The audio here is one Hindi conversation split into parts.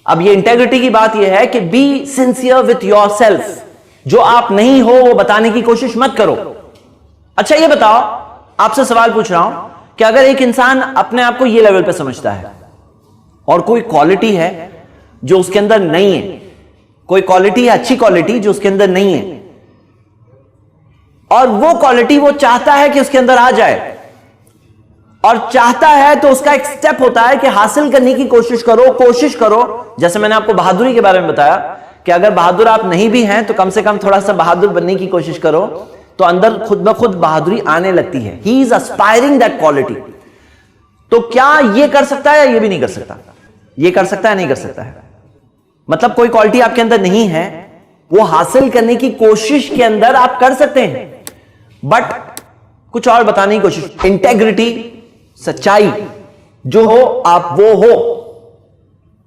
अब ये इंटेग्रिटी की बात यह है कि be sincere with your self, जो आप नहीं हो वो बताने की कोशिश मत करो। अच्छा ये बताओ, आपसे सवाल पूछ रहा हूं कि अगर एक इंसान अपने आप को ये लेवल पे समझता है और कोई क्वालिटी है जो उसके अंदर नहीं है, कोई क्वालिटी है अच्छी क्वालिटी जो उसके अंदर नहीं है, और वो क्वालिटी वो चाहता है कि उसके अंदर आ जाए, और चाहता है तो उसका एक स्टेप होता है कि हासिल करने की कोशिश करो। जैसे मैंने आपको बहादुरी के बारे में बताया कि अगर बहादुर आप नहीं भी हैं तो कम से कम थोड़ा सा बहादुर बनने की कोशिश करो, तो अंदर खुद ब खुद बहादुरी आने लगती है। He is aspiring that quality. तो क्या ये कर सकता है या ये भी नहीं कर सकता? ये कर सकता है, नहीं कर सकता है? मतलब कोई क्वालिटी आपके अंदर नहीं है, वो हासिल करने की कोशिश के अंदर आप कर सकते हैं, बट कुछ और बताने की कोशिश। इंटेग्रिटी, सच्चाई जो हो आप वो हो,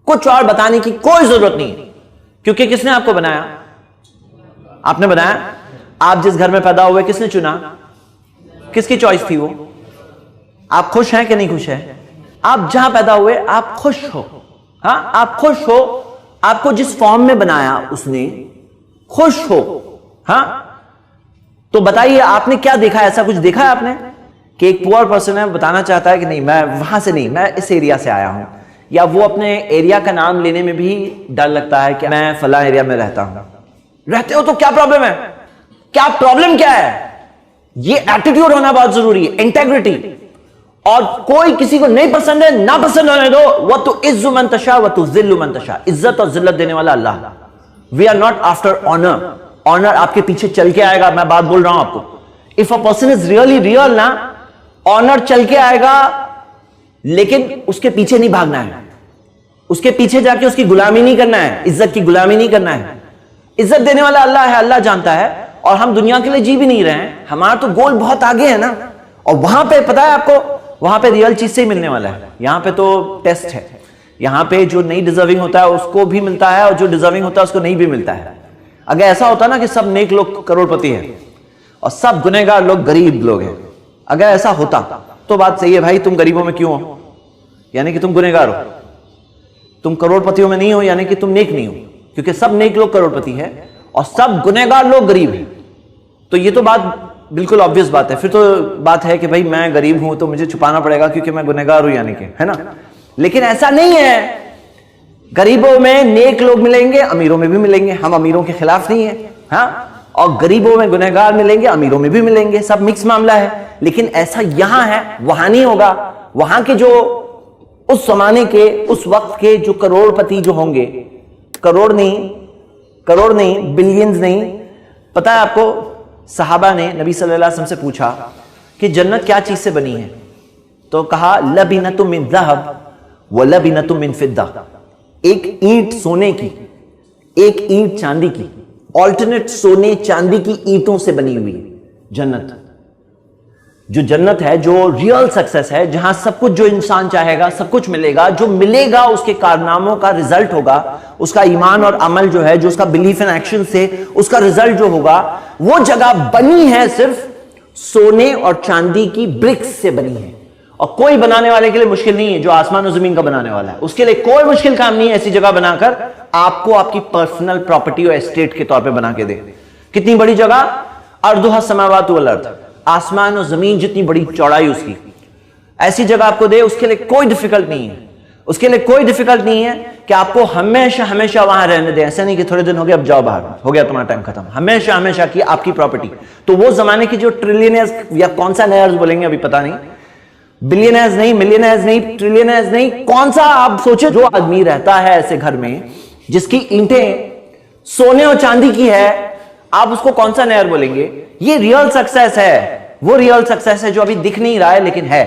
कुछ और बताने की कोई जरूरत नहीं है, क्योंकि किसने आपको बनाया? आपने बनाया। आप जिस घर में पैदा हुए किसने चुना? किसकी चॉइस थी वो? आप खुश हैं कि नहीं खुश हैं? आप जहां पैदा हुए आप खुश हो? हाँ, आप खुश हो। आपको जिस फॉर्म में बनाया उसने, खुश हो? हाँ, तो बताइए आपने क्या देखा? ऐसा कुछ देखा है आपने कि एक पुअर पर्सन है, बताना चाहता है कि नहीं मैं वहां से नहीं, मैं इस एरिया से आया हूं, या वो अपने एरिया का नाम लेने में भी डर लगता है कि मैं फला एरिया में रहता हूं। रहते हो तो क्या प्रॉब्लम है? क्या प्रॉब्लम क्या है? ये एटीट्यूड होना बहुत जरूरी है, इंटेग्रिटी। और कोई किसी को नहीं पसंद है, ना पसंद होने दो। वह तो इज्जु मन तशा व तो जिल्लु मन तशा। इज्जत और जिल्लत देने वाला Allah. We are not after honour. Honour आपके पीछे चल के आएगा। मैं बात बोल रहा हूं आपको, if a person is really real ना, ऑनर चल के आएगा, लेकिन उसके पीछे नहीं भागना है, उसके पीछे जाके उसकी गुलामी नहीं करना है, इज्जत की गुलामी नहीं करना है। इज्जत देने वाला अल्लाह है, अल्लाह जानता है। और हम दुनिया के लिए जी भी नहीं रहे हैं, हमारा तो गोल बहुत आगे है ना। और वहां पे पता है आपको, वहां पे रियल चीज से ही मिलने वाला है। यहां पे तो टेस्ट है, यहां पे जो नहीं डिजर्विंग होता है उसको भी मिलता है, और जो डिजर्विंग होता है उसको नहीं भी मिलता है। अगर ऐसा होता ना कि सब नेक लोग करोड़पति हैं और सब गुनहगार लोग गरीब लोग हैं, अगर ऐसा होता तो बात सही है भाई, तुम गरीबों में क्यों हो? यानी कि तुम गुनहगार हो। तुम करोड़पतियों में नहीं हो, यानी कि तुम नेक नहीं हो, क्योंकि सब नेक लोग करोड़पति है और सब गुनहगार लोग गरीब हैं। तो ये तो बात बिल्कुल ऑब्वियस बात है। फिर तो बात है कि भाई मैं गरीब हूं तो मुझे छुपाना पड़ेगा क्योंकि मैं गुनहगार हूं, यानी कि, है ना। लेकिन ऐसा नहीं है। गरीबों में नेक लोग मिलेंगे, अमीरों में भी मिलेंगे। हम अमीरों के खिलाफ नहीं है, हाँ। और गरीबों में गुनहगार मिलेंगे, अमीरों में भी मिलेंगे, सब मिक्स मामला है। लेकिन ऐसा यहां है, वहां नहीं होगा। वहां के जो उस जमाने के, उस वक्त के जो करोड़पति जो होंगे, करोड़ नहीं, बिलियंस नहीं। पता है आपको, सहाबा ने नबी सल्लल्लाहु अलैहि वसल्लम से पूछा कि जन्नत क्या चीज से बनी है? तो कहा लबिनतु मिन ज़हब व लबिनतु मिन फिद्दा। एक ईंट सोने की, एक ईंट चांदी की, ऑल्टरनेट सोने चांदी की ईंटों से बनी हुई जन्नत। जो जन्नत है, जो रियल सक्सेस है, जहां सब कुछ जो इंसान चाहेगा सब कुछ मिलेगा, जो मिलेगा उसके कारनामों का रिजल्ट होगा, उसका ईमान और अमल जो है, जो उसका बिलीफ एंड एक्शन से उसका रिजल्ट जो होगा, वो जगह बनी है सिर्फ सोने और चांदी की ब्रिक्स से बनी है। और कोई बनाने वाले के लिए मुश्किल नहीं है जो आसमान और जमीन का बनाने वाला है, उसके लिए कोई मुश्किल काम नहीं है ऐसी जगह बनाकर आपको आपकी पर्सनल प्रॉपर्टी और एस्टेट के तौर पे बना के दे। कितनी बड़ी जगह, अर्दुहा समावातु वल अर्द, आसमान और जमीन जितनी बड़ी चौड़ाई उसकी, ऐसी जगह आपको दे। उसके लिए कोई डिफिकल्ट नहीं है, उसके लिए कोई डिफिकल्ट नहीं है कि आपको हमेशा हमेशा वहां रहने दें। ऐसा नहीं कि थोड़े दिन हो गए अब जाओ बाहर, हो गया तुम्हारा टाइम खत्म। हमेशा हमेशा की आपकी प्रॉपर्टी। तो वो जमाने की जो ट्रिलियनर्स, या कौन सा नयर्स बोलेंगे अभी पता नहीं, बिलियनर्स नहीं, मिलियनर्स नहीं, ट्रिलियनर्स नहीं, कौन सा आप सोचे, जो आदमी रहता है ऐसे घर में जिसकी ईंटें सोने और चांदी की है, आप उसको कौन सा नयर बोलेंगे? ये रियल सक्सेस है। वो रियल सक्सेस है जो अभी दिख नहीं रहा है लेकिन है,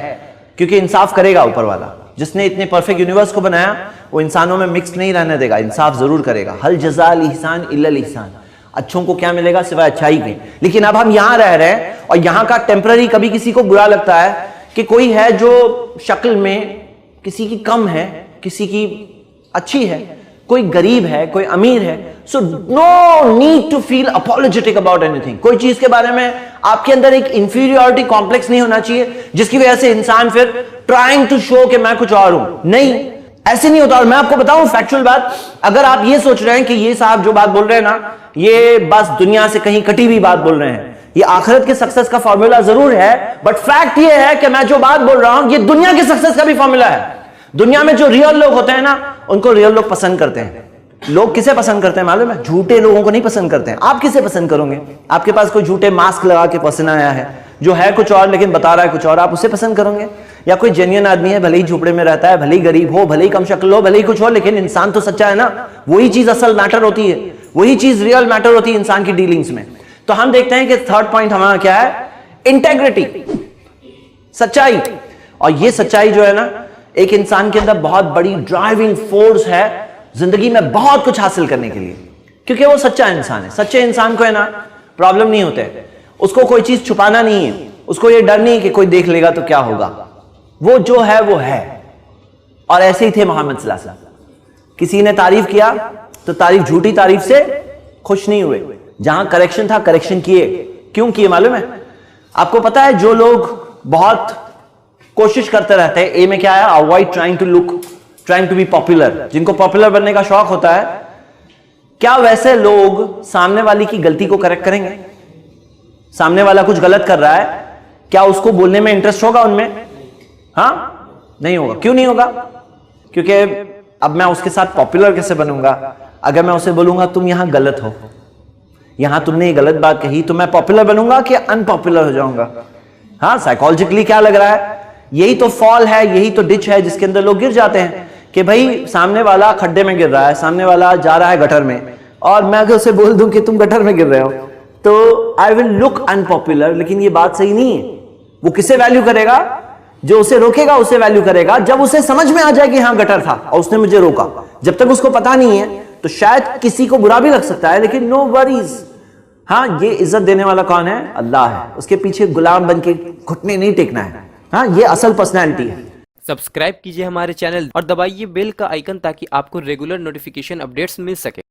क्योंकि इंसाफ करेगा ऊपर वाला। जिसने इतने परफेक्ट यूनिवर्स को बनाया वो इंसानों में मिक्स नहीं रहने देगा, इंसाफ जरूर करेगा। हल जज़ाल इहसान इल्लल इहसान। अच्छों को क्या मिलेगा सिवाय अच्छाई के। लेकिन अब हम यहां रह रहे हैं और यहां का टेम्पररी, कभी किसी को बुरा लगता है कि कोई है जो शक्ल में किसी की कम है, किसी की अच्छी है, कोई गरीब है, कोई अमीर है। So no need to feel apologetic about anything. कोई चीज के बारे में आपके अंदर एक इंफीरियरिटी कॉम्प्लेक्स नहीं होना चाहिए जिसकी वजह से इंसान फिर ट्राइंग टू शो कि मैं कुछ और हूं। नहीं, ऐसे नहीं होता। और मैं आपको बताऊं फैक्चुअल बात, अगर आप ये सोच रहे हैं कि ये साहब जो बात बोल रहे हैं ना, ये बस दुनिया से कहीं कटी हुई बात बोल रहे हैं, ये आखिरत के सक्सेस का फॉर्मूला जरूर है, बट फैक्ट ये है कि मैं जो बात बोल रहा हूं ये दुनिया के सक्सेस का भी फॉर्मूला है। दुनिया में जो रियल लोग होते हैं ना, उनको रियल लोग पसंद करते हैं। लोग किसे पसंद करते हैं मालूम है? झूठे लोगों को नहीं पसंद करते हैं। आप किसे पसंद करोगे? आपके पास कोई झूठे मास्क लगा के पसंद आया है, जो है कुछ और लेकिन बता रहा है कुछ और, आप उसे पसंद करोगे? या कोई जेन्युइन आदमी है, भले ही झोपड़े में रहता है, भले ही गरीब हो, भले ही कम शक्ल हो, भले ही कुछ हो, लेकिन इंसान तो सच्चा है ना। वही चीज असल मैटर होती है, वही चीज रियल मैटर होती है इंसान की डीलिंग्स में। तो हम देखते हैं कि थर्ड पॉइंट हमारा क्या है? इंटेग्रिटी, सच्चाई। और ये सच्चाई जो है ना, एक इंसान के अंदर बहुत बड़ी ड्राइविंग फोर्स है जिंदगी में बहुत कुछ हासिल करने के लिए, क्योंकि वो सच्चा इंसान है। सच्चे इंसान को है ना प्रॉब्लम नहीं होते, उसको कोई चीज छुपाना नहीं है, उसको ये डर नहीं कि कोई देख लेगा तो क्या होगा। वो जो है वो है। और ऐसे ही थे मोहम्मद सल्लल्लाहु अलैहि वसल्लम। किसी ने तारीफ किया तो तारीफ, झूठी तारीफ से खुश नहीं हुए, जहां करेक्शन था करेक्शन किए। क्यों किए मालूम है आपको? पता है, जो लोग बहुत कोशिश करते रहते हैं, ए में क्या है? Avoid trying to look, trying to be popular. जिनको पॉपुलर बनने का शौक होता है, क्या वैसे लोग सामने वाली की गलती को करेक्ट करेंगे? सामने वाला कुछ गलत कर रहा है, क्या उसको बोलने में इंटरेस्ट होगा उनमें? हाँ, नहीं होगा। क्यों नहीं होगा? क्योंकि अब मैं उसके साथ पॉपुलर कैसे बनूंगा? अगर मैं उसे बोलूंगा तुम यहां गलत हो, यहां तुमने ये गलत बात कही, तो मैं पॉपुलर बनूंगा कि अनपॉपुलर हो जाऊंगा? हाँ, साइकोलॉजिकली क्या लग रहा है? यही तो फॉल है, यही तो डिच है जिसके अंदर लोग गिर जाते हैं कि भाई सामने वाला खड्डे में गिर रहा है, सामने वाला जा रहा है गटर में, और मैं अगर उसे बोल दूं कि तुम गटर में गिर रहे हो, तो आई विल लुक अनपॉपुलर। लेकिन ये बात सही नहीं है। वो किसे वैल्यू करेगा? जो उसे रोकेगा उसे वैल्यू करेगा, जब उसे समझ में आ जाए कि हाँ गटर था और उसने मुझे रोका। जब तक उसको पता नहीं है तो शायद किसी को बुरा भी लग सकता है, लेकिन नो वरीज। हाँ, ये इज्जत देने वाला कौन है? अल्लाह है। उसके पीछे गुलाम बन के घुटने नहीं टेकना है। हाँ, ये असल पर्सनैलिटी है। सब्सक्राइब कीजिए हमारे चैनल और दबाइए बेल का आइकन ताकि आपको रेगुलर नोटिफिकेशन अपडेट्स मिल सके।